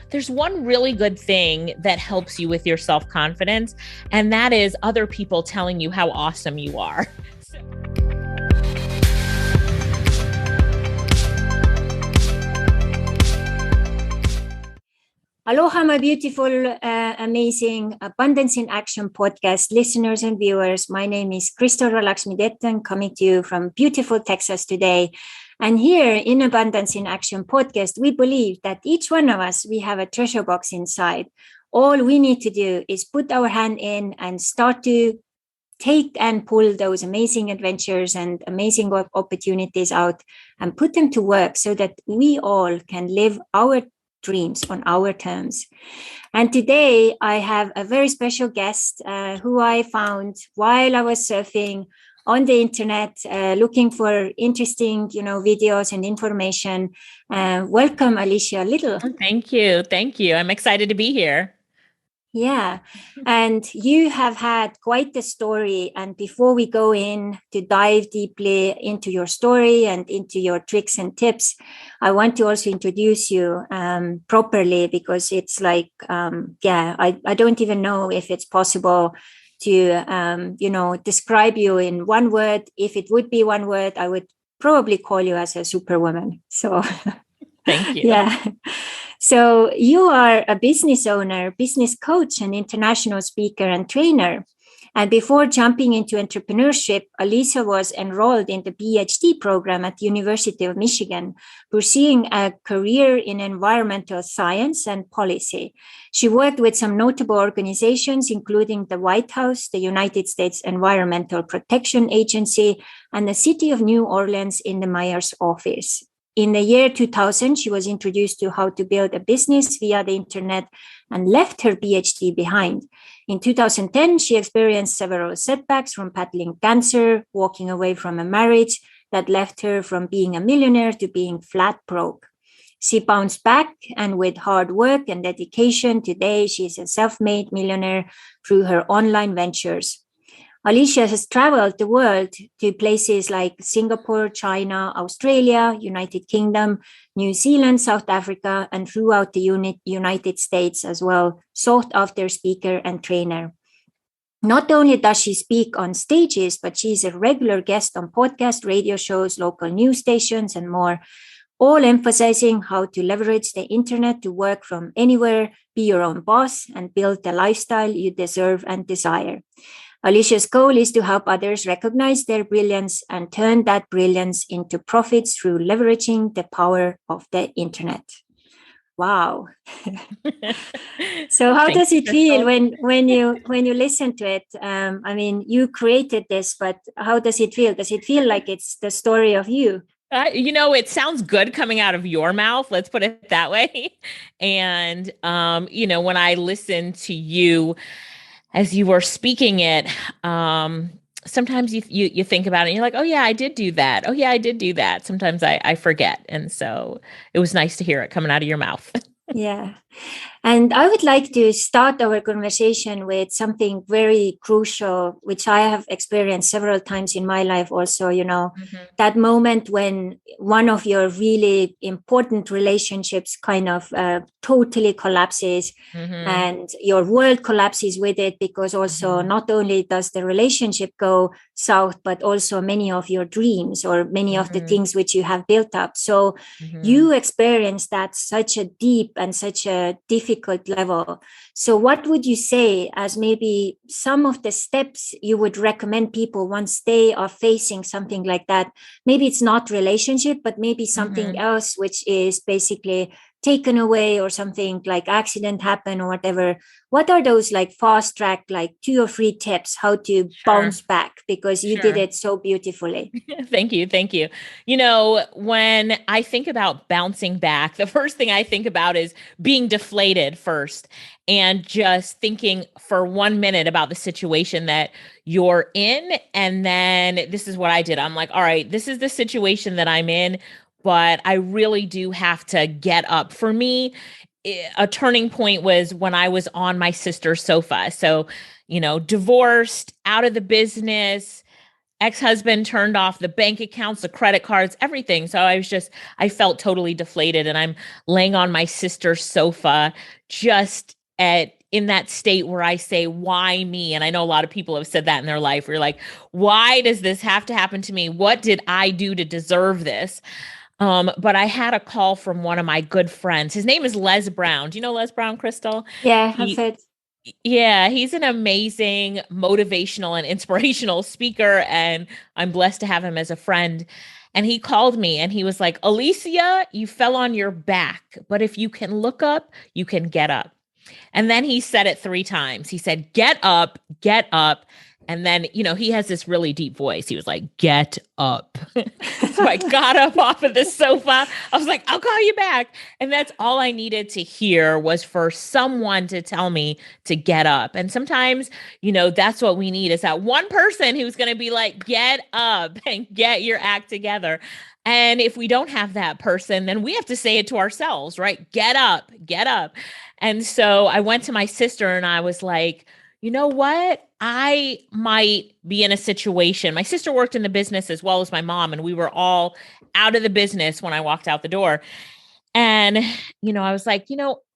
there's one really good thing that helps you with your self-confidence, and that is other people telling you how awesome you are. Aloha, my beautiful, amazing Abundance in Action podcast listeners and viewers. My name is Christopher Laxmidettan, coming to you from beautiful Texas today. And here in Abundance in Action podcast, we believe that each one of us, we have a treasure box inside. All we need to do is put our hand in and start to take and pull those amazing adventures and amazing opportunities out and put them to work so that we all can live our dreams on our terms. And today I have a very special guest who I found while I was surfing on the internet, looking for interesting, videos and information. Welcome, Alicia Lyttle. Thank you. Thank you. I'm excited to be here. Yeah. And you have had quite the story. And before we go in to dive deeply into your story and into your tricks and tips, I want to also introduce you properly, because it's like, I don't even know if it's possible to, describe you in one word. If it would be one word, I would probably call you as a superwoman. So thank you. Yeah. So you are a business owner, business coach, and international speaker and trainer. And before jumping into entrepreneurship, Alicia was enrolled in the PhD program at the University of Michigan, pursuing a career in environmental science and policy. She worked with some notable organizations, including the White House, the United States Environmental Protection Agency, and the City of New Orleans in the mayor's office. In the year 2000, she was introduced to how to build a business via the internet and left her PhD behind. In 2010, she experienced several setbacks, from battling cancer, walking away from a marriage that left her from being a millionaire to being flat broke. She bounced back, and with hard work and dedication, today she is a self-made millionaire through her online ventures. Alicia has traveled the world to places like Singapore, China, Australia, United Kingdom, New Zealand, South Africa, and throughout the United States as well, sought after speaker and trainer. Not only does she speak on stages, but she's a regular guest on podcasts, radio shows, local news stations, and more, all emphasizing how to leverage the internet to work from anywhere, be your own boss, and build the lifestyle you deserve and desire. Alicia's goal is to help others recognize their brilliance and turn that brilliance into profits through leveraging the power of the internet. Wow. So how does it feel when you listen to it? You created this, but how does it feel? Does it feel like it's the story of you? It sounds good coming out of your mouth. Let's put it that way. And, when I listen to you, as you were speaking it, sometimes you think about it and you're like, oh yeah, I did do that. Oh yeah, I did do that. Sometimes I forget. And so it was nice to hear it coming out of your mouth. Yeah. And I would like to start our conversation with something very crucial, which I have experienced several times in my life also, that moment when one of your really important relationships kind of totally collapses, and your world collapses with it, because also not only does the relationship go south, but also many of your dreams or many of the things which you have built up. So you experience that such a deep and such a difficult level. So what would you say as maybe some of the steps you would recommend people once they are facing something like that? Maybe it's not relationship, but maybe something else, which is basically taken away or something like accident happen or whatever. What are those like fast track, like 2 or 3 tips how to bounce back? Because you did it so beautifully. Thank you. Thank you. When I think about bouncing back, the first thing I think about is being deflated first and just thinking for 1 minute about the situation that you're in. And then this is what I did. I'm like, all right, this is the situation that I'm in, but I really do have to get up. For me, a turning point was when I was on my sister's sofa. So, divorced, out of the business, ex-husband turned off the bank accounts, the credit cards, everything. So I felt totally deflated. And I'm laying on my sister's sofa, just in that state where I say, why me? And I know a lot of people have said that in their life. We're like, why does this have to happen to me? What did I do to deserve this? But I had a call from one of my good friends. His name is Les Brown. Do you know Les Brown, Crystal? Yeah, I've He heard. Yeah, he's an amazing motivational and inspirational speaker, and I'm blessed to have him as a friend. And he called me and he was like, Alicia, you fell on your back, but if you can look up, you can get up. And then he said it 3 times. He said, get up, get up. And then, he has this really deep voice. He was like, get up. So I got up off of the sofa. I was like, I'll call you back. And that's all I needed to hear, was for someone to tell me to get up. And sometimes, that's what we need, is that one person who's going to be like, get up and get your act together. And if we don't have that person, then we have to say it to ourselves, right? Get up, get up. And so I went to my sister and I was like, you know what? I might be in a situation. My sister worked in the business as well as my mom, and we were all out of the business when I walked out the door. And, I was like,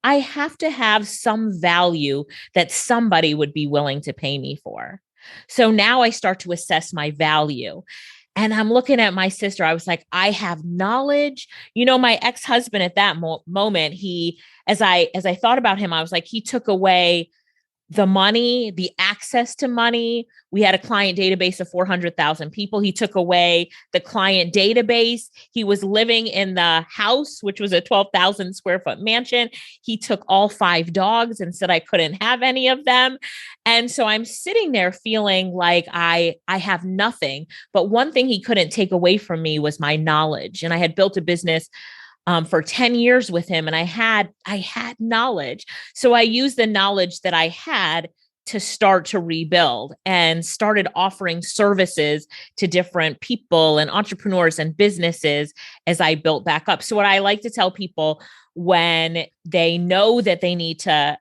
I have to have some value that somebody would be willing to pay me for. So now I start to assess my value. And I'm looking at my sister. I was like, I have knowledge. My ex-husband at that moment, as I thought about him, I was like, he took away the money, the access to money. We had a client database of 400,000 people. He took away the client database. He was living in the house, which was a 12,000 square foot mansion. He took all 5 dogs and said I couldn't have any of them. And so I'm sitting there feeling like I have nothing. But one thing he couldn't take away from me was my knowledge. And I had built a business for 10 years with him, and I had knowledge. So I used the knowledge that I had to start to rebuild, and started offering services to different people and entrepreneurs and businesses as I built back up. So what I like to tell people when they know that they need to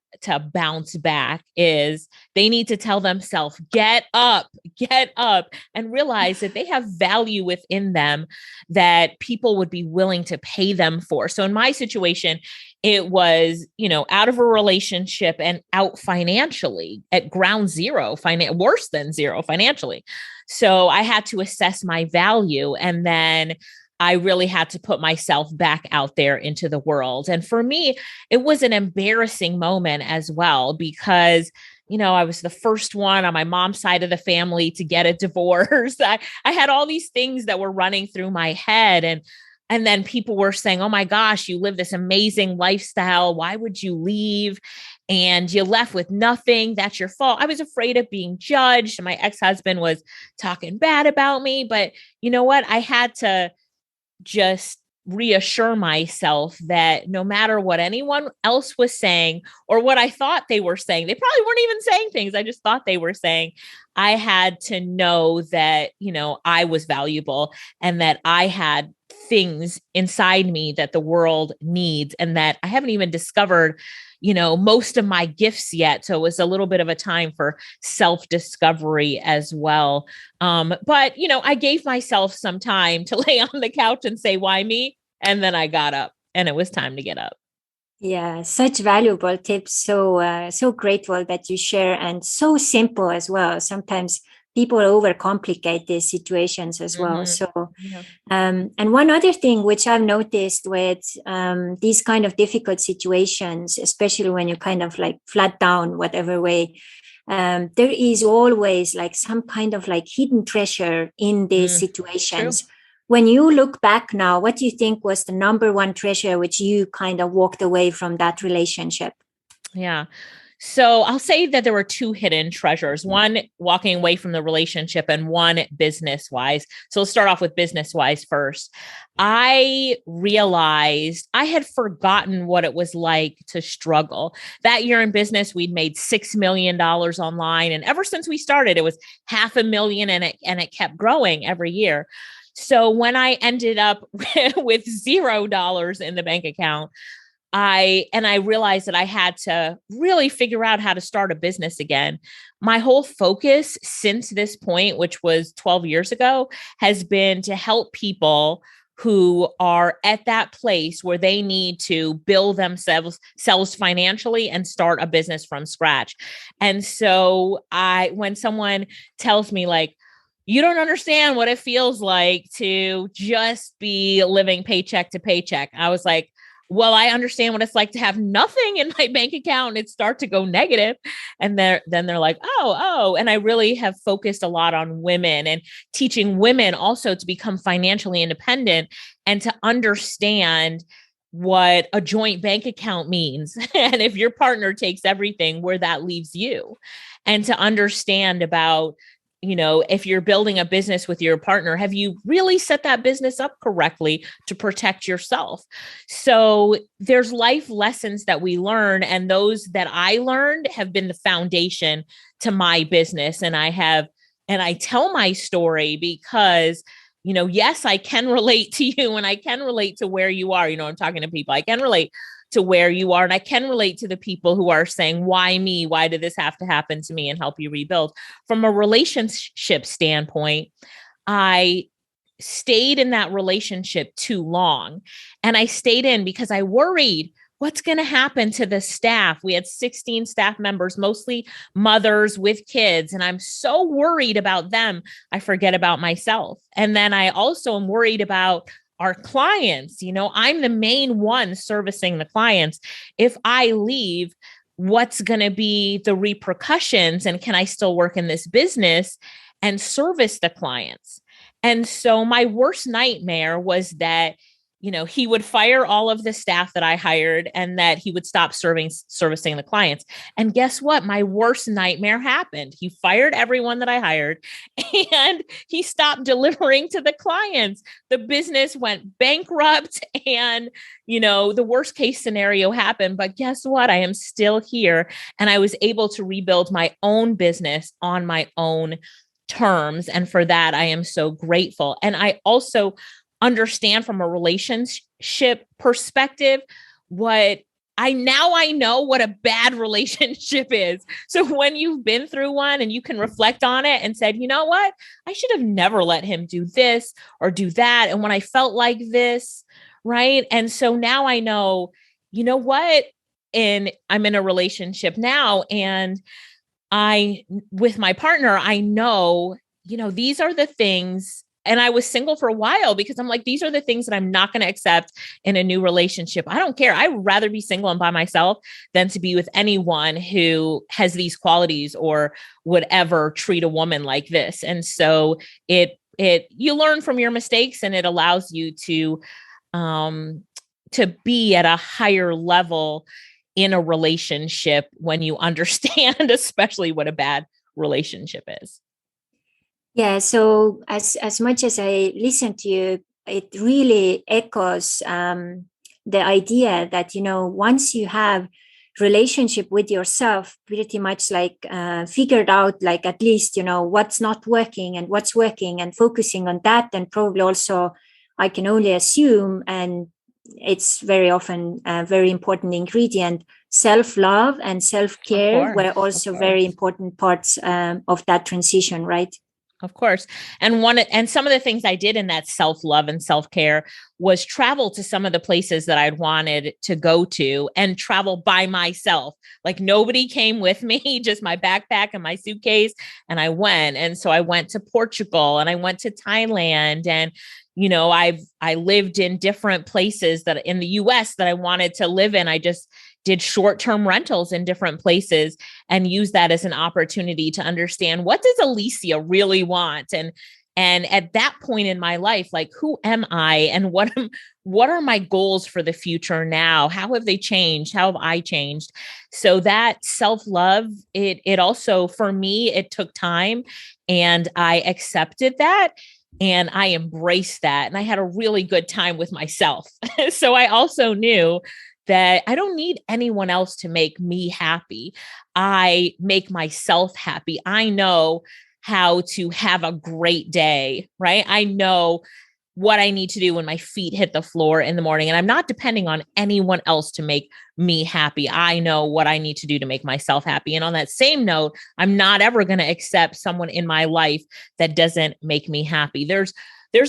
bounce back is they need to tell themselves, get up, and realize that they have value within them that people would be willing to pay them for. So in my situation, it was, out of a relationship and out financially at ground zero, worse than zero financially. So I had to assess my value, and then I really had to put myself back out there into the world. And for me, it was an embarrassing moment as well, because I was the first one on my mom's side of the family to get a divorce. I had all these things that were running through my head. And then people were saying, oh my gosh, you live this amazing lifestyle. Why would you leave? And you left with nothing. That's your fault. I was afraid of being judged. My ex-husband was talking bad about me. But you know what? I had to just reassure myself that no matter what anyone else was saying or what I thought they were saying, they probably weren't even saying things I just thought they were saying. I had to know that, I was valuable, and that I had things inside me that the world needs, and that I haven't even discovered, most of my gifts yet. So it was a little bit of a time for self-discovery as well. But I gave myself some time to lay on the couch and say, why me? And then I got up, and it was time to get up. Yeah, such valuable tips. So grateful that you share, and so simple as well. Sometimes people overcomplicate these situations as well. Mm-hmm. So, Yeah. and one other thing which I've noticed with these kind of difficult situations, especially when you kind of like flat down, whatever way, there is always like some kind of like hidden treasure in these situations. True. When you look back now, what do you think was the number one treasure which you kind of walked away from that relationship? Yeah. So I'll say that there were 2 hidden treasures, one walking away from the relationship and one business wise. So let's start off with business wise first. I realized I had forgotten what it was like to struggle. That year in business, we'd made $6 million online. And ever since we started, it was $500,000, and it kept growing every year. So when I ended up with $0 in the bank account, I realized that I had to really figure out how to start a business again. My whole focus since this point, which was 12 years ago, has been to help people who are at that place where they need to build themselves financially and start a business from scratch. And so when someone tells me like, you don't understand what it feels like to just be living paycheck to paycheck, I was like, well, I understand what it's like to have nothing in my bank account and it start to go negative. And then they're like, oh. And I really have focused a lot on women and teaching women also to become financially independent and to understand what a joint bank account means. And if your partner takes everything, where that leaves you. And to understand about, if you're building a business with your partner, have you really set that business up correctly to protect yourself? So there's life lessons that we learn, and those that I learned have been the foundation to my business. And I tell my story because, yes, I can relate to you and I can relate to where you are. I'm talking to people. I can relate to where you are. And I can relate to the people who are saying, why me? Why did this have to happen to me, and help you rebuild? From a relationship standpoint, I stayed in that relationship too long. And I stayed in because I worried what's going to happen to the staff. We had 16 staff members, mostly mothers with kids. And I'm so worried about them, I forget about myself. And then I also am worried about our clients. I'm the main one servicing the clients. If I leave, what's going to be the repercussions? And can I still work in this business and service the clients? And so my worst nightmare was that, he would fire all of the staff that I hired and that he would stop servicing the clients. And guess what? My worst nightmare happened. He fired everyone that I hired and he stopped delivering to the clients. The business went bankrupt and, the worst case scenario happened. But guess what? I am still here and I was able to rebuild my own business on my own terms. And for that, I am so grateful. And I also understand from a relationship perspective what I know what a bad relationship is. So when you've been through one and you can reflect on it and said, you know what, I should have never let him do this or do that. And when I felt like this, right? And so now I know, you know what, and I'm in a relationship now, and with my partner, I know, these are the things. And I was single for a while because I'm like, these are the things that I'm not going to accept in a new relationship. I don't care. I would rather be single and by myself than to be with anyone who has these qualities or would ever treat a woman like this. And so you learn from your mistakes, and it allows you to be at a higher level in a relationship when you understand, especially what a bad relationship is. Yeah. So as much as I listen to you, it really echoes the idea that, once you have relationship with yourself pretty much like figured out, like at least, what's not working and what's working, and focusing on that, and probably also I can only assume, and it's very often a very important ingredient, self-love and self-care were also very important parts of that transition, right? Of course. And some of the things I did in that self-love and self-care was travel to some of the places that I'd wanted to go to, and travel by myself. Like nobody came with me, just my backpack and my suitcase. And I went. And so I went to Portugal and I went to Thailand, and I lived in different places that in the US that I wanted to live in. I just did short-term rentals in different places and use that as an opportunity to understand, what does Alicia really want? And at that point in my life, like, who am I, and what are my goals for the future now? How have they changed? How have I changed? So that self-love, it also, for me, it took time, and I accepted that. And I embraced that. And I had a really good time with myself. So I also knew that I don't need anyone else to make me happy. I make myself happy. I know how to have a great day, right? I know what I need to do when my feet hit the floor in the morning. And I'm not depending on anyone else to make me happy. I know what I need to do to make myself happy. And on that same note, I'm not ever going to accept someone in my life that doesn't make me happy. There's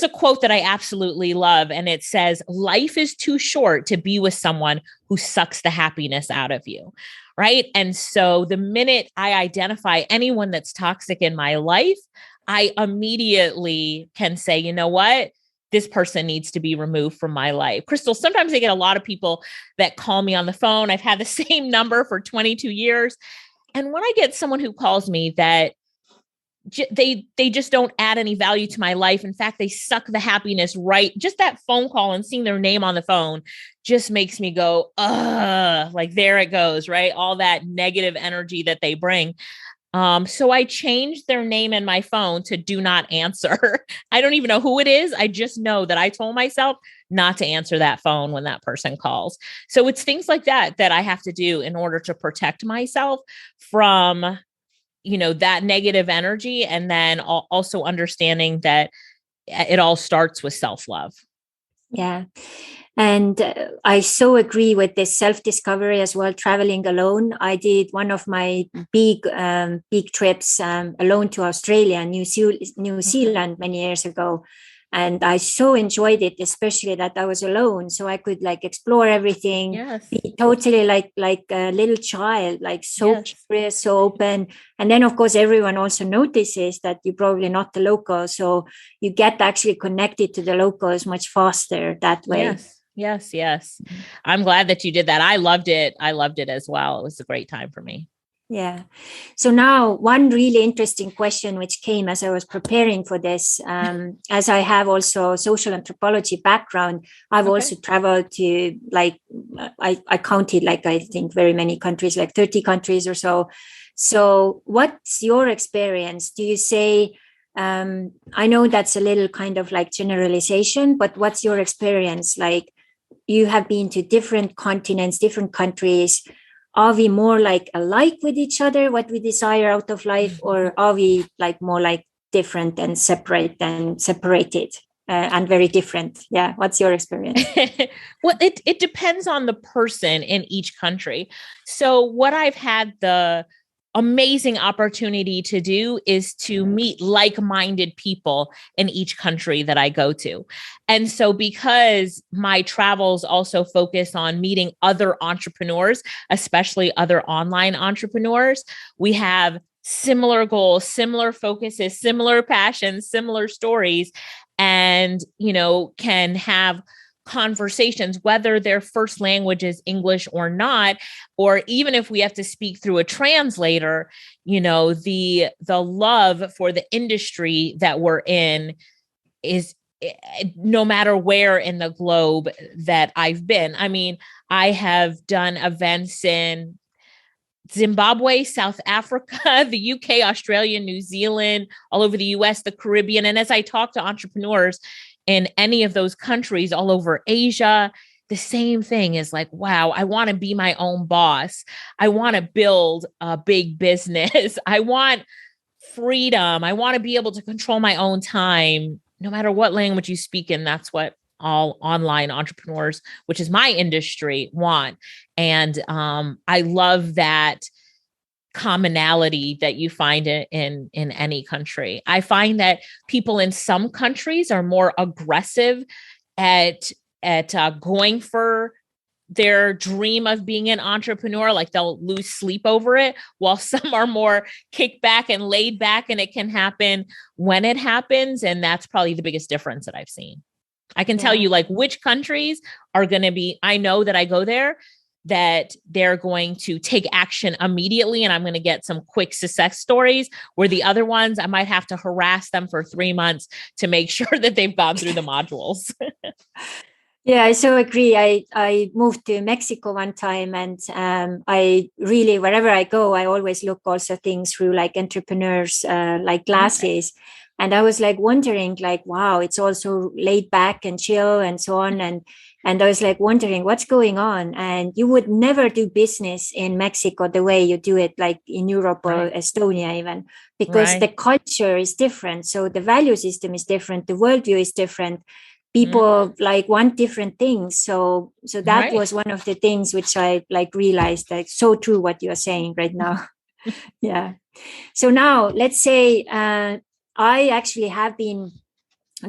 a quote that I absolutely love, and it says, life is too short to be with someone who sucks the happiness out of you. Right. And so the minute I identify anyone that's toxic in my life, I immediately can say, you know what? This person needs to be removed from my life. Crystal, sometimes I get a lot of people that call me on the phone. I've had the same number for 22 years. And when I get someone who calls me that they just don't add any value to my life. In fact, they suck the happiness right. Just that phone call and seeing their name on the phone just makes me go, like there it goes, right? All that negative energy that they bring. So I changed their name in my phone to do not answer. I don't even know who it is. I just know that I told myself not to answer that phone when that person calls. So it's things like that that I have to do in order to protect myself from, that negative energy. And then also understanding that it all starts with self-love. Yeah. And I so agree with this self-discovery as well, traveling alone. I did one of my big trips alone to Australia and New Zealand many years ago. And I so enjoyed it, especially that I was alone. So I could like explore everything, Yes. be totally like a little child, like so Yes. curious, so open. And then of course, everyone also notices that you're probably not the local. So you get actually connected to the locals much faster that way. Yes. I'm glad that you did that. I loved it. I loved it as well. It was a great time for me. Yeah. So now one really interesting question which came as I was preparing for this, as I have also social anthropology background, I've also traveled to like, I counted like, I think very many countries, like 30 countries or so. So what's your experience? Do you say, I know that's a little kind of like generalization, but what's your experience? Like you have been to different continents, different countries. Are we more like alike with each other, what we desire out of life, or are we like more like different and separated and very different? Yeah. What's your experience? Well, it depends on the person in each country. So what I've had the amazing opportunity to do is to meet like-minded people in each country that I go to. And so because my travels also focus on meeting other entrepreneurs, especially other online entrepreneurs, we have similar goals, similar focuses, similar passions, similar stories, and, can have conversations, whether their first language is English or not, or even if we have to speak through a translator, the love for the industry that we're in is no matter where in the globe that I've been. I mean, I have done events in Zimbabwe, South Africa, the UK, Australia, New Zealand, all over the US, the Caribbean. And as I talk to entrepreneurs in any of those countries, all over Asia, the same thing is like, wow, I want to be my own boss. I want to build a big business. I want freedom. I want to be able to control my own time, no matter what language you speak in. That's what all online entrepreneurs, which is my industry, want. And I love that commonality that you find in any country. I find that people in some countries are more aggressive at going for their dream of being an entrepreneur, like they'll lose sleep over it, while some are more kicked back and laid back, and it can happen when it happens. And that's probably the biggest difference that I've seen. I can tell you like which countries are going to be, I know that I go there, that they're going to take action immediately, and I'm going to get some quick success stories, where the other ones, I might have to harass them for 3 months to make sure that they've gone through the modules. Yeah, I so agree. I moved to Mexico one time, and I really, wherever I go, I always look also things through like entrepreneurs, like glasses. Okay. And I was like wondering, like, wow, it's also laid back and chill and so on. And I was like wondering what's going on. And you would never do business in Mexico the way you do it, like in Europe or Estonia even, because the culture is different. So the value system is different. The worldview is different. people like want different things. So that Right. was one of the things which I like realized, like so true what you're saying right now. Yeah. So now let's say I actually have been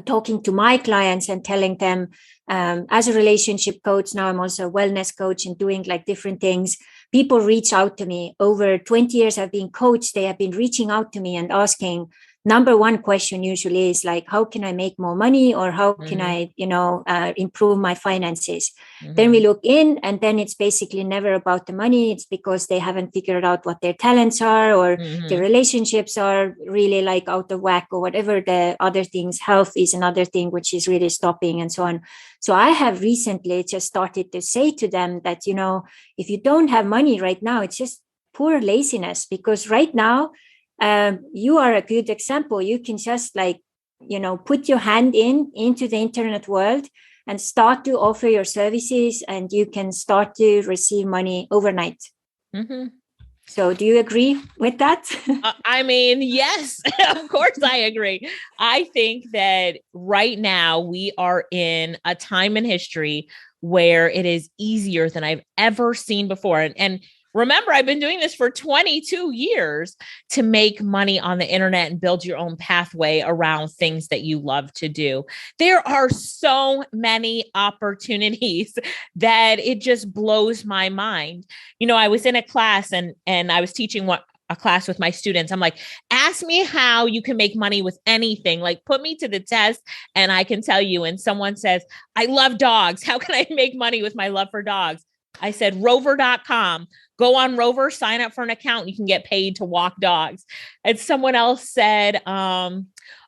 talking to my clients and telling them, as a relationship coach, now I'm also a wellness coach and doing like different things. People reach out to me. Over 20 years I've been coached. They have been reaching out to me and asking, number one question usually is like, how can I make more money, or how can Mm-hmm. I, improve my finances? Then we Mm-hmm. look in, and then it's basically never about the money. It's because they haven't figured out what their talents are, or their Mm-hmm. relationships are really like out of whack, or whatever the other things. Health is another thing which is really stopping, and so on. So I have recently just started to say to them that, if you don't have money right now, it's just poor laziness, because right now, you are a good example. You can just like, put your hand into the internet world and start to offer your services, and you can start to receive money overnight. Mm-hmm. So do you agree with that? I mean, yes, of course I agree. I think that right now we are in a time in history where it is easier than I've ever seen before. And remember, I've been doing this for 22 years to make money on the internet and build your own pathway around things that you love to do. There are so many opportunities that it just blows my mind. I was in a class and I was teaching a class with my students. I'm like, ask me how you can make money with anything. Like, put me to the test and I can tell you. And someone says, I love dogs. How can I make money with my love for dogs? I said, rover.com. Go on Rover, sign up for an account. You can get paid to walk dogs. And someone else said, oh,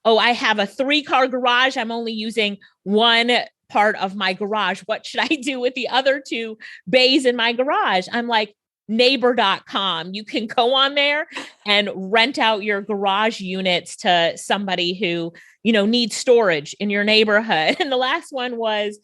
I have a 3-car garage. I'm only using one part of my garage. What should I do with the other 2 bays in my garage? I'm like, neighbor.com. You can go on there and rent out your garage units to somebody who, needs storage in your neighborhood. And the last one was,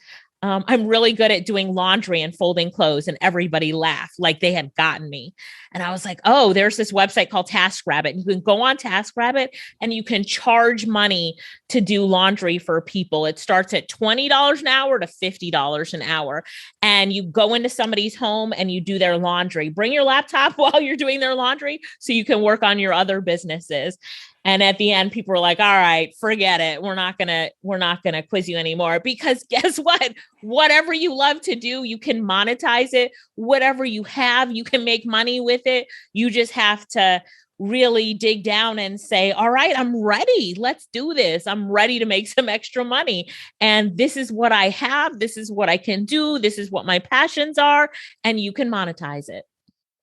I'm really good at doing laundry and folding clothes, and everybody laughed like they had gotten me. And I was like, oh, there's this website called TaskRabbit. You can go on TaskRabbit and you can charge money to do laundry for people. It starts at $20 an hour to $50 an hour. And you go into somebody's home and you do their laundry. Bring your laptop while you're doing their laundry so you can work on your other businesses. And at the end, people were like, all right, forget it. We're not gonna quiz you anymore, because guess what? Whatever you love to do, you can monetize it. Whatever you have, you can make money with it. You just have to really dig down and say, all right, I'm ready. Let's do this. I'm ready to make some extra money. And this is what I have. This is what I can do. This is what my passions are. And you can monetize it.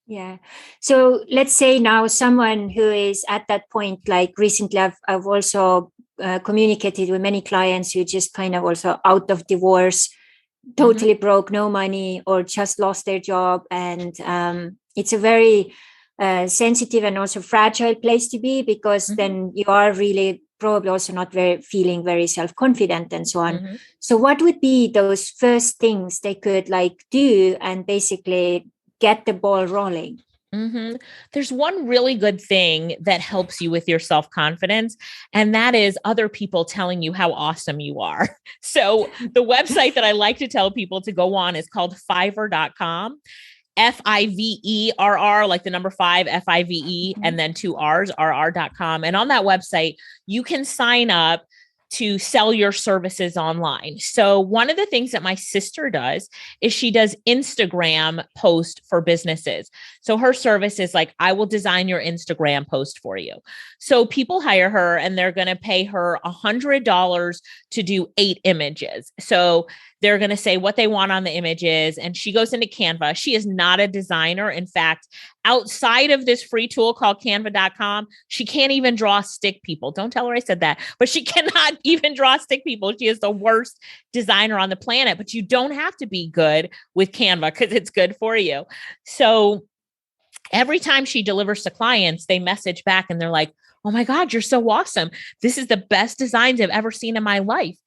Yeah. So let's say now someone who is at that point, like recently, I've also communicated with many clients who just kind of also out of divorce, totally broke, no money, or just lost their job. And it's a very sensitive and also fragile place to be, because then you are really probably also not feeling very self-confident and so on. So what would be those first things they could like do and basically get the ball rolling? There's one really good thing that helps you with your self-confidence, and that is other people telling you how awesome you are. So the website that I like to tell people to go on is called Fiverr.com. Fiverr, like the number 5, Five, and then 2 R's, rr.com. And on that website, you can sign up to sell your services online. So one of the things that my sister does is she does Instagram post for businesses. So her service is like, I will design your Instagram post for you. So people hire her and they're going to pay her $100 to do 8 images. So they're going to say what they want on the images, and she goes into Canva. She is not a designer. In fact, outside of this free tool called canva.com, she can't even draw stick people. Don't tell her I said that, but she cannot even draw stick people. She is the worst designer on the planet, but you don't have to be good with Canva because it's good for you. So every time she delivers to clients, they message back and they're like, oh my God, you're so awesome. This is the best designs I've ever seen in my life.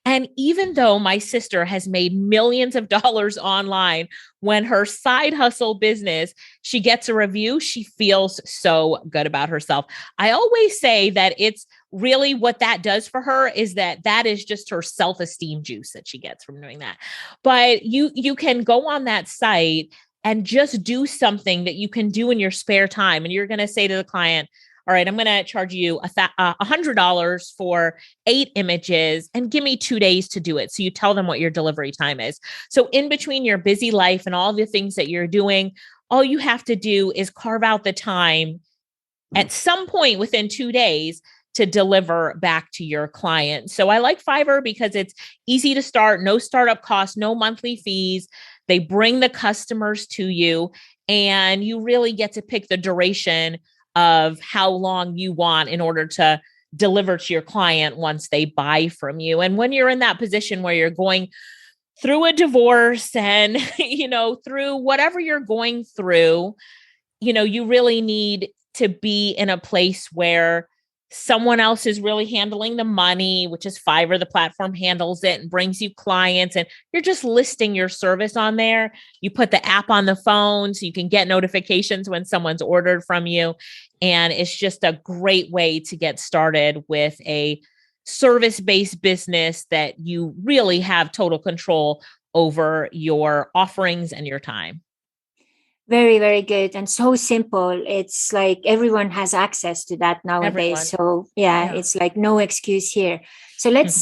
And even though my sister has made millions of dollars online, when her side hustle business, she gets a review, she feels so good about herself. I always say that it's really what that does for her is that is just her self-esteem juice that she gets from doing that. But you can go on that site and just do something that you can do in your spare time. And you're going to say to the client, all right, I'm going to charge you $100 for 8 images and give me 2 days to do it. So you tell them what your delivery time is. So in between your busy life and all the things that you're doing, all you have to do is carve out the time at some point within 2 days to deliver back to your client. So I like Fiverr because it's easy to start, no startup costs, no monthly fees. They bring the customers to you, and you really get to pick the duration of how long you want in order to deliver to your client once they buy from you. And when you're in that position where you're going through a divorce and, through whatever you're going through, you really need to be in a place where someone else is really handling the money, which is Fiverr. The platform handles it and brings you clients, and you're just listing your service on there. You put the app on the phone so you can get notifications when someone's ordered from you. And it's just a great way to get started with a service-based business that you really have total control over your offerings and your time. Very, very good. And so simple. It's like everyone has access to that nowadays. Everyone. So yeah, it's like no excuse here. So let's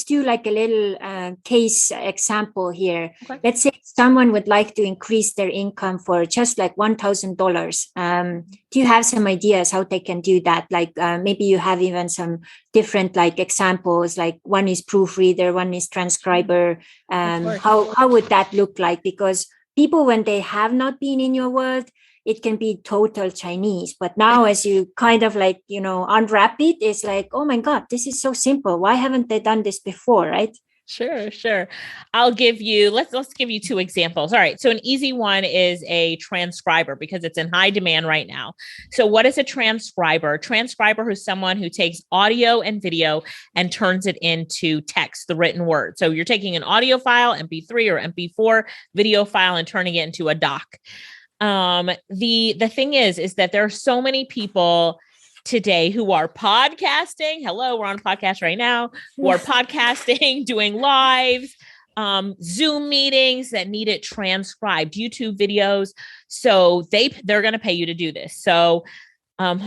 do like a little case example here. Okay. Let's say someone would like to increase their income for just like $1,000. Do you have some ideas how they can do that? Like maybe you have even some different like examples, like one is proofreader, one is transcriber. How would that look like? Because people, when they have not been in your world, it can be total Chinese. But now as you kind of like, unwrap it, it's like, oh my God, this is so simple. Why haven't they done this before, right? Sure. I'll give you, let's give you 2 examples. All right. So an easy one is a transcriber because it's in high demand right now. So what is a transcriber? A transcriber is someone who takes audio and video and turns it into text, the written word. So you're taking an audio file, MP3 or MP4 video file, and turning it into a doc. The thing is that there are so many people today who are podcasting. Hello, we're on a podcast right now. Who are podcasting, doing lives, Zoom meetings that need it transcribed, YouTube videos. So they're going to pay you to do this. So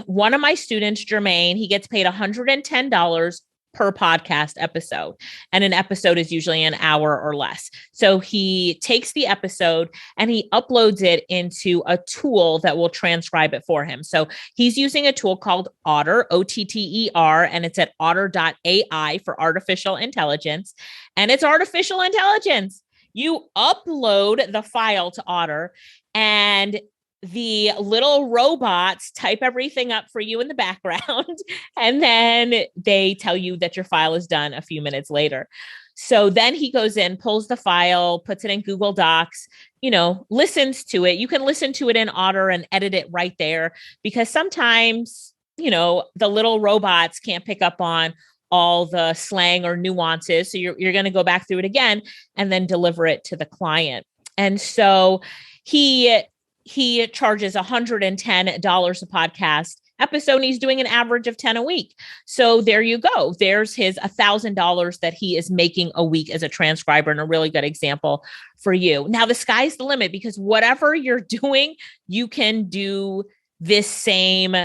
one of my students, Jermaine, he gets paid $110 per podcast episode. And an episode is usually an hour or less. So he takes the episode and he uploads it into a tool that will transcribe it for him. So he's using a tool called Otter, OTTER, and it's at otter.ai for artificial intelligence. And it's artificial intelligence. You upload the file to Otter, and the little robots type everything up for you in the background, and then they tell you that your file is done a few minutes later. So then he goes in, pulls the file, puts it in Google Docs, listens to it. You can listen to it in Otter and edit it right there, because sometimes, the little robots can't pick up on all the slang or nuances. So you're going to go back through it again and then deliver it to the client. And so he charges $110 a podcast episode, and he's doing an average of 10 a week. So there you go. There's his $1,000 that he is making a week as a transcriber, and a really good example for you. Now, the sky's the limit, because whatever you're doing, you can do this same,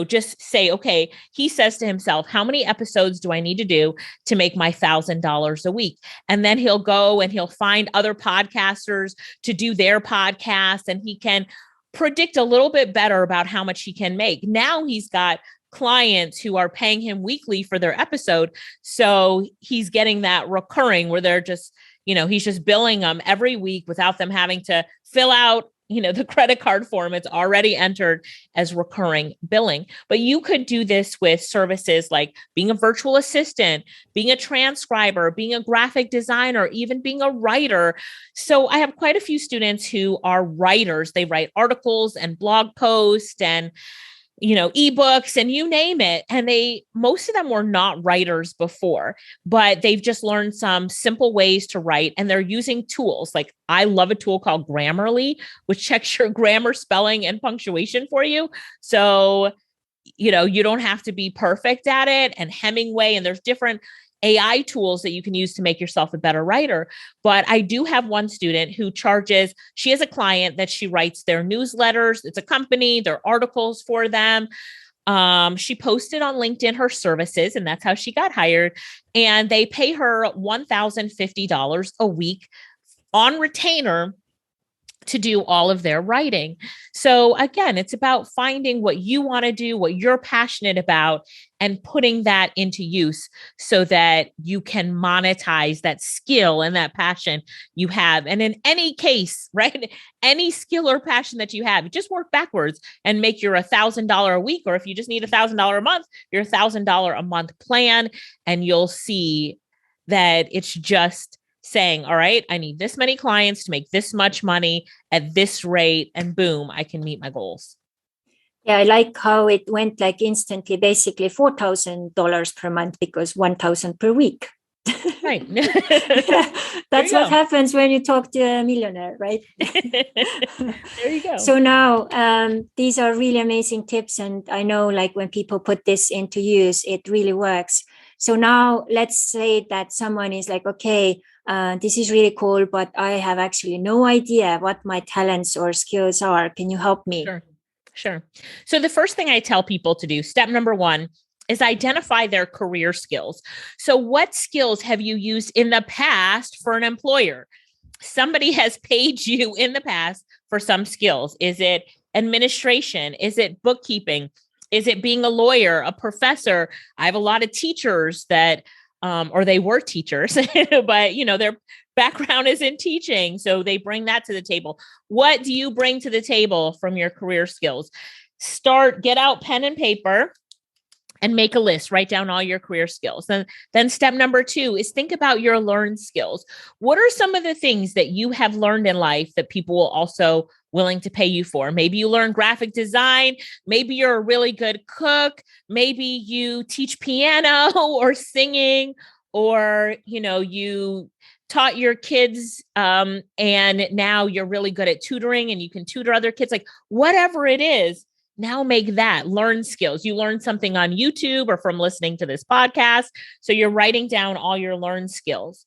just say, okay, he says to himself, how many episodes do I need to do to make my $1,000 a week? And then he'll go and he'll find other podcasters to do their podcast, and he can predict a little bit better about how much he can make. Now he's got clients who are paying him weekly for their episode. So he's getting that recurring where they're just, he's just billing them every week without them having to fill out the credit card form. It's already entered as recurring billing. But you could do this with services like being a virtual assistant, being a transcriber, being a graphic designer, even being a writer. So I have quite a few students who are writers. They write articles and blog posts, and ebooks and you name it. And most of them were not writers before, but they've just learned some simple ways to write. And they're using tools. Like I love a tool called Grammarly, which checks your grammar, spelling, and punctuation for you. So, you don't have to be perfect at it. And Hemingway, and there's different AI tools that you can use to make yourself a better writer. But I do have one student who she has a client that she writes their newsletters. It's a company, their articles for them. She posted on LinkedIn her services, and that's how she got hired. And they pay her $1,050 a week on retainer to do all of their writing. So again, it's about finding what you want to do, what you're passionate about, and putting that into use so that you can monetize that skill and that passion you have. And in any case, right, any skill or passion that you have, just work backwards and make your $1,000 a week. Or if you just need $1,000 a month, your $1,000 a month plan, and you'll see that it's just saying, all right, I need this many clients to make this much money at this rate, and boom, I can meet my goals. Yeah, I like how it went like instantly, basically $4,000 per month because 1,000 per week. Right. That's what happens when you talk to a millionaire, right? There you go. So now these are really amazing tips. And I know like when people put this into use, it really works. So now let's say that someone is like, okay, this is really cool, but I have actually no idea what my talents or skills are. Can you help me? Sure. So the first thing I tell people to do, step number one, is identify their career skills. So what skills have you used in the past for an employer? Somebody has paid you in the past for some skills. Is it administration? Is it bookkeeping? Is it being a lawyer, a professor? I have a lot of teachers that, or they were teachers, but their background is in teaching. So they bring that to the table. What do you bring to the table from your career skills? Get out pen and paper and make a list, write down all your career skills. Then step number two is think about your learned skills. What are some of the things that you have learned in life that people will also willing to pay you for? Maybe you learn graphic design. Maybe you're a really good cook. Maybe you teach piano or singing, or, you taught your kids and now you're really good at tutoring and you can tutor other kids, like whatever it is. Now make that learn skills. You learn something on YouTube or from listening to this podcast. So you're writing down all your learned skills.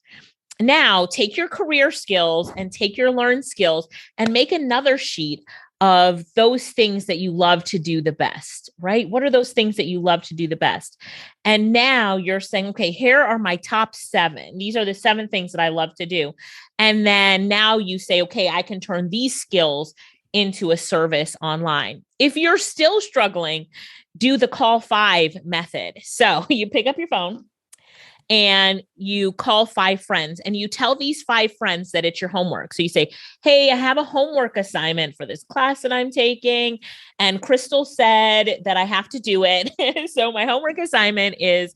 Now take your career skills and take your learned skills and make another sheet of those things that you love to do the best, right? What are those things that you love to do the best? And now you're saying, okay, here are my top 7. These are the 7 things that I love to do. And then now you say, okay, I can turn these skills into a service online. If you're still struggling, do the call 5 method. So you pick up your phone and you call 5 friends and you tell these 5 friends that it's your homework. So you say, hey, I have a homework assignment for this class that I'm taking. And Crystal said that I have to do it. So my homework assignment is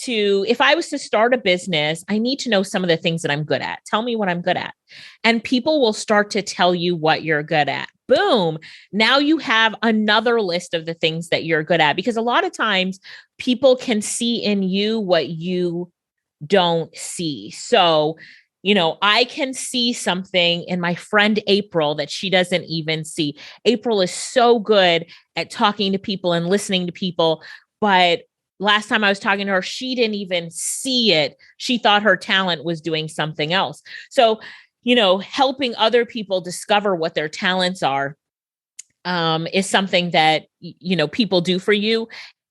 if I was to start a business, I need to know some of the things that I'm good at. Tell me what I'm good at. And people will start to tell you what you're good at. Boom. Now you have another list of the things that you're good at, because a lot of times people can see in you what you don't see. So, I can see something in my friend April that she doesn't even see. April is so good at talking to people and listening to people, but last time I was talking to her, she didn't even see it. She thought her talent was doing something else. So, helping other people discover what their talents are is something that, people do for you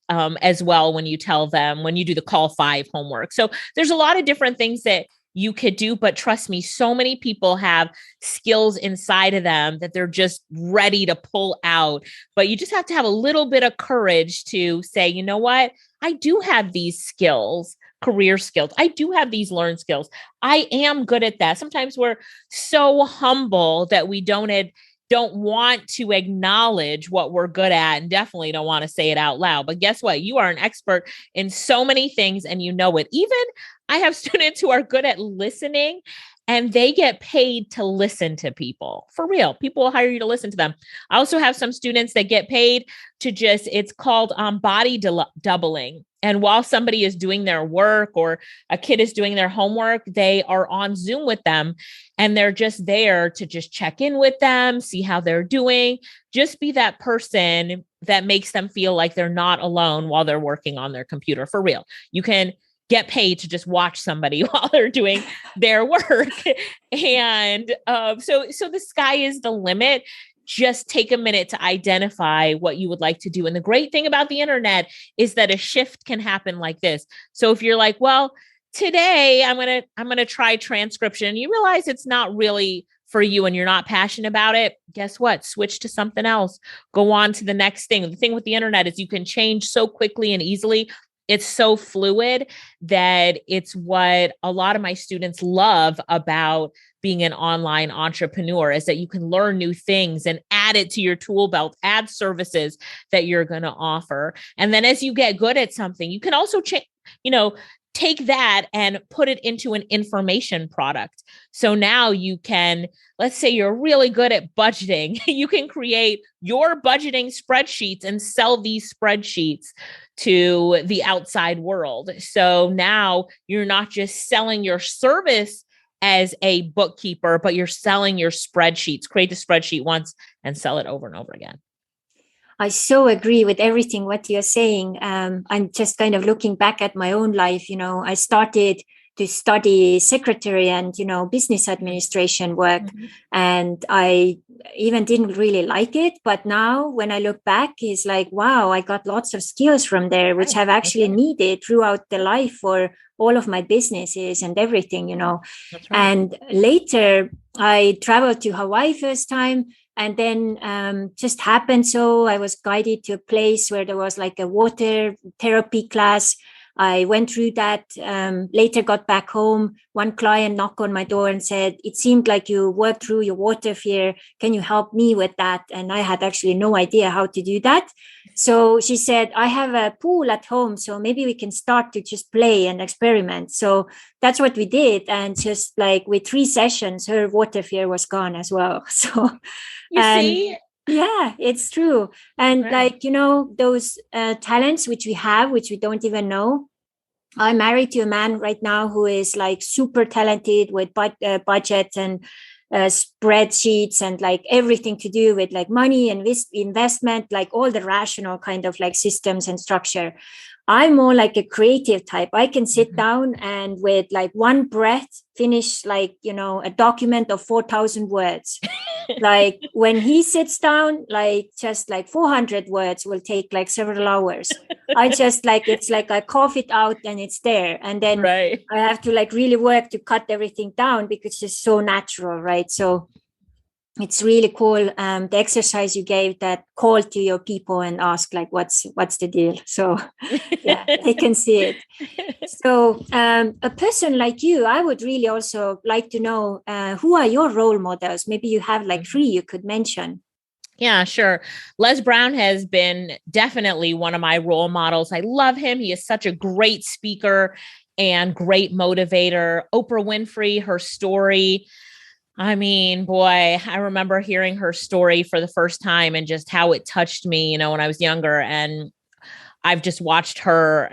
as well when you do the call 5 homework. So there's a lot of different things that you could do, but trust me, so many people have skills inside of them that they're just ready to pull out. But you just have to have a little bit of courage to say, you know what? I do have these skills, career skills. I do have these learned skills. I am good at that. Sometimes we're so humble that we don't want to acknowledge what we're good at, and definitely don't want to say it out loud. But guess what? You are an expert in so many things and you know it. Even I have students who are good at listening and they get paid to listen to people. For real. People will hire you to listen to them. I also have some students that get paid to it's called body doubling. And while somebody is doing their work or a kid is doing their homework, they are on Zoom with them, and they're just there to just check in with them, see how they're doing, just be that person that makes them feel like they're not alone while they're working on their computer. For real. You can get paid to just watch somebody while they're doing their work. And so the sky is the limit. Just take a minute to identify what you would like to do. And the great thing about the internet is that a shift can happen like this. So if you're like, well, today I'm going to try transcription, you realize it's not really for you and you're not passionate about it, guess what? Switch to something else. Go on to the next thing. The thing with the internet is you can change so quickly and easily. It's so fluid that it's what a lot of my students love about being an online entrepreneur, is that you can learn new things and add it to your tool belt, add services that you're going to offer. And then as you get good at something, you can also take that and put it into an information product. So now you can, let's say you're really good at budgeting. You can create your budgeting spreadsheets and sell these spreadsheets to the outside world. So now you're not just selling your service as a bookkeeper, but you're selling your spreadsheets. Create the spreadsheet once and sell it over and over again. I so agree with everything what you're saying. I'm just kind of looking back at my own life. I started to study secretary and, business administration work. Mm-hmm. And I even didn't really like it. But now when I look back, it's like, wow, I got lots of skills from there, which I've actually needed throughout the life for all of my businesses and everything, That's right. And later I traveled to Hawaii first time. And then just happened so I was guided to a place where there was like a water therapy class. I went through that, later got back home. One client knocked on my door and said, it seemed like you worked through your water fear. Can you help me with that? And I had actually no idea how to do that. So she said, I have a pool at home, so maybe we can start to just play and experiment. So that's what we did. And just like with 3 sessions, her water fear was gone as well. So you see? Yeah, it's true. And right. Those talents which we have, which we don't even know. I'm married to a man right now who is like super talented with budget and spreadsheets and like everything to do with like money and investment, like all the rational kind of like systems and structure. I'm more like a creative type. I can sit down and with like one breath finish like, a document of 4,000 words. Like when he sits down, like just like 400 words will take like several hours. I just like, it's like I cough it out and it's there. And then I have to like really work to cut everything down because it's so natural, right? So it's really cool. The exercise you gave, that call to your people and ask like, what's the deal? So yeah, they can see it. So a person like you, I would really also like to know who are your role models? Maybe you have like 3 you could mention. Yeah, sure. Les Brown has been definitely one of my role models. I love him. He is such a great speaker and great motivator. Oprah Winfrey, her story. I mean, boy, I remember hearing her story for the first time and just how it touched me, when I was younger. And I've just watched her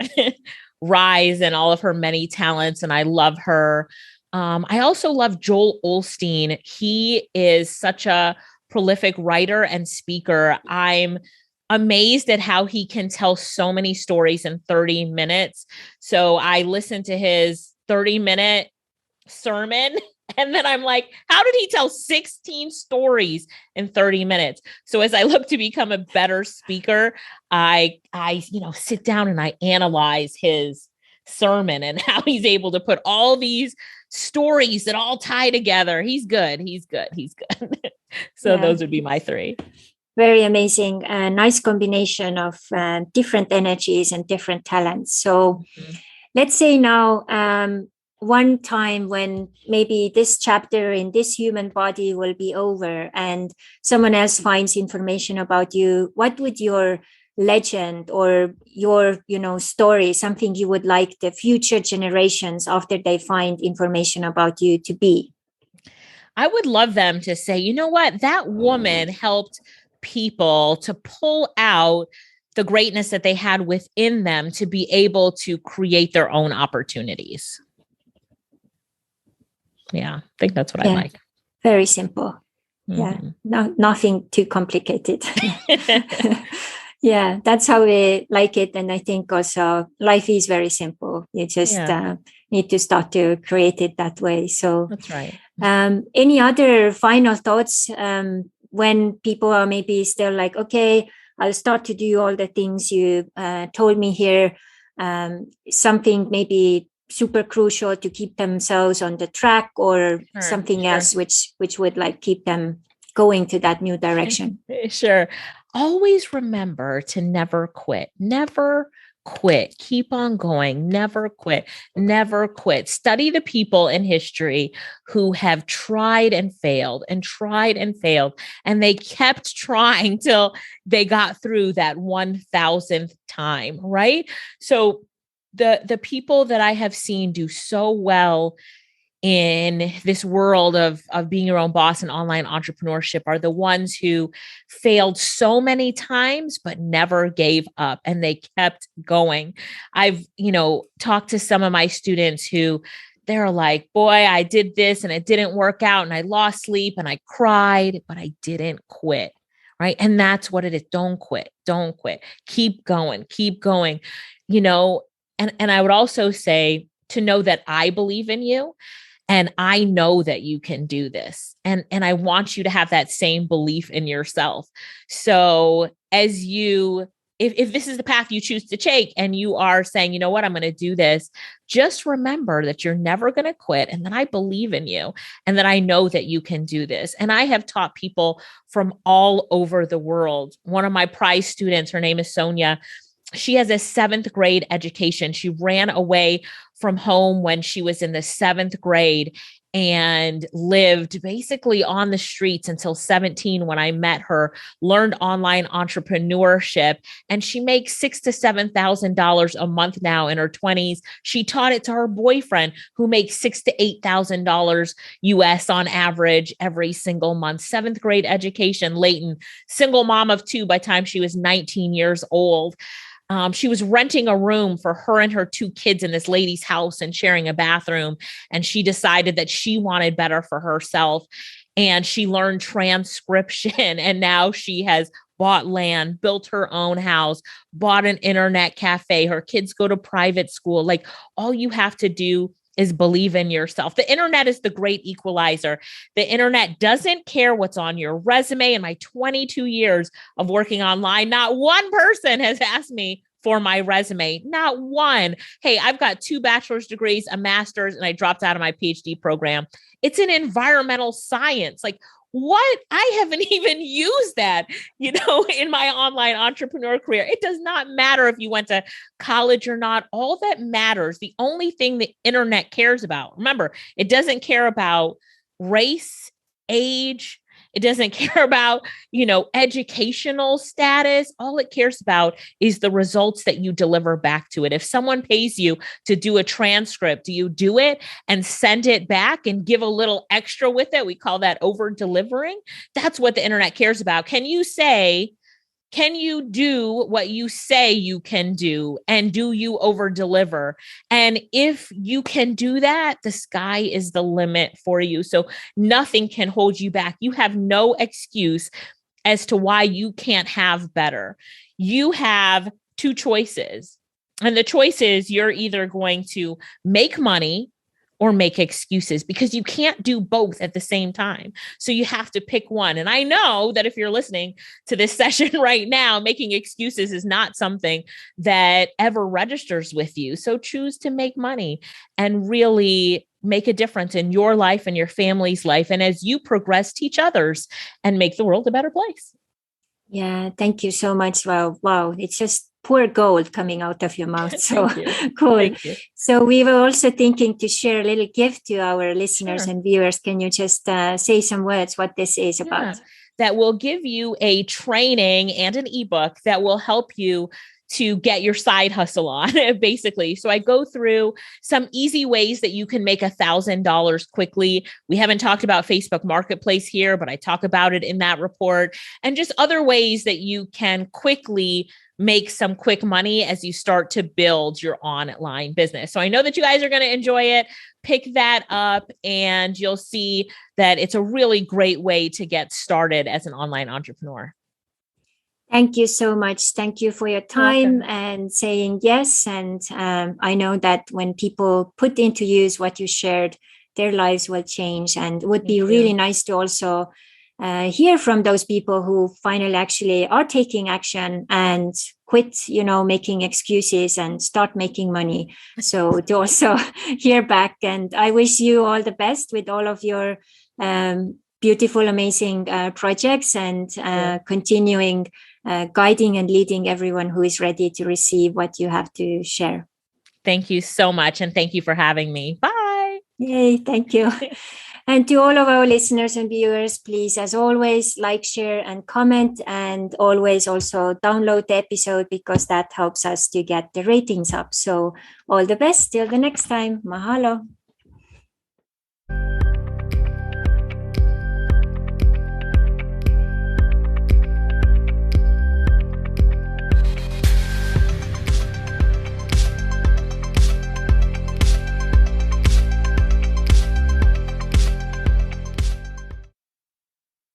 rise and all of her many talents, and I love her. I also love Joel Osteen. He is such a prolific writer and speaker. I'm amazed at how he can tell so many stories in 30 minutes. So I listened to his 30-minute sermon, and then I'm like, how did he tell 16 stories in 30 minutes? So as I look to become a better speaker, I sit down and I analyze his sermon and how he's able to put all these stories that all tie together. He's good. So those would be my 3. Very amazing. Nice combination of different energies and different talents. So let's say now, one time when maybe this chapter in this human body will be over and someone else finds information about you, what would your legend or your story, something you would like the future generations after they find information about you to be? I would love them to say, you know what, that woman helped people to pull out the greatness that they had within them to be able to create their own opportunities. Yeah, I think that's what I like. Very simple. Yeah, nothing too complicated. Yeah, that's how we like it. And I think also life is very simple. You just need to start to create it that way. So that's right. Any other final thoughts when people are maybe still like, okay, I'll start to do all the things you told me here. Something maybe super crucial to keep themselves on the track, or something else which would like keep them going to that new direction. Sure. Always remember to never quit. Never quit. Keep on going. Never quit. Never quit. Study the people in history who have tried and failed and tried and failed, and they kept trying till they got through that 1,000th time, right? So the people that I have seen do so well in this world of being your own boss and online entrepreneurship are the ones who failed so many times but never gave up, and they kept going. I've talked to some of my students who they're like, boy, I did this and it didn't work out and I lost sleep and I cried, but I didn't quit. Right. And that's what it is. Don't quit. Don't quit. Keep going. Keep going. And I would also say to know that I believe in you. And I know that you can do this. And I want you to have that same belief in yourself. So as if this is the path you choose to take and you are saying, you know what, I'm going to do this, just remember that you're never going to quit, and that I believe in you, and that I know that you can do this. And I have taught people from all over the world. One of my prize students, her name is Sonia. She has a 7th grade education. She ran away from home when she was in the 7th grade and lived basically on the streets until 17 when I met her, learned online entrepreneurship, and she makes $6,000 to $7,000 a month now in her 20s. She taught it to her boyfriend, who makes $6,000 to $8,000 US on average every single month. 7th grade education, Leighton, single mom of 2 by the time she was 19 years old. She was renting a room for her and her 2 kids in this lady's house and sharing a bathroom. And she decided that she wanted better for herself. And she learned transcription. And now she has bought land, built her own house, bought an internet cafe. Her kids go to private school. Like, all you have to do is believe in yourself. The internet is the great equalizer. The internet doesn't care what's on your resume. In my 22 years of working online, not one person has asked me for my resume. Not one. Hey, I've got 2 bachelor's degrees, a master's, and I dropped out of my PhD program. It's in environmental science. Like, what? I haven't even used that, in my online entrepreneur career. It does not matter if you went to college or not. All that matters, the only thing the internet cares about, remember, it doesn't care about race, age. It doesn't care about, educational status. All it cares about is the results that you deliver back to it. If someone pays you to do a transcript, do you do it and send it back and give a little extra with it? We call that over delivering. That's what the internet cares about. Can you do what you say you can do, and do you over deliver? And if you can do that, the sky is the limit for you. So nothing can hold you back. You have no excuse as to why you can't have better. You have 2 choices. And the choice is, you're either going to make money or make excuses, because you can't do both at the same time. So you have to pick one. And I know that if you're listening to this session right now, making excuses is not something that ever registers with you. So choose to make money and really make a difference in your life and your family's life. And as you progress, teach others and make the world a better place. Yeah, thank you so much. Wow. It's just pure gold coming out of your mouth. So cool. So we were also thinking to share a little gift to our listeners and viewers. Can you just say some words what this is about? That will give you a training and an ebook that will help you to get your side hustle on, basically. So I go through some easy ways that you can make $1,000 quickly. We haven't talked about Facebook Marketplace here, but I talk about it in that report, and just other ways that you can quickly make some quick money as you start to build your online business. So I know that you guys are going to enjoy it. Pick that up and you'll see that it's a really great way to get started as an online entrepreneur. Thank you so much. Thank you for your time and saying yes. And I know that when people put into use what you shared, their lives will change. And it would be really nice to also hear from those people who finally actually are taking action and quit, making excuses and start making money. So to also hear back. And I wish you all the best with all of your beautiful, amazing projects and continuing guiding and leading everyone who is ready to receive what you have to share. Thank you so much. And thank you for having me. Bye. Yay, thank you. And to all of our listeners and viewers, please, as always, like, share, and comment. And always also download the episode because that helps us to get the ratings up. So all the best till the next time. Mahalo.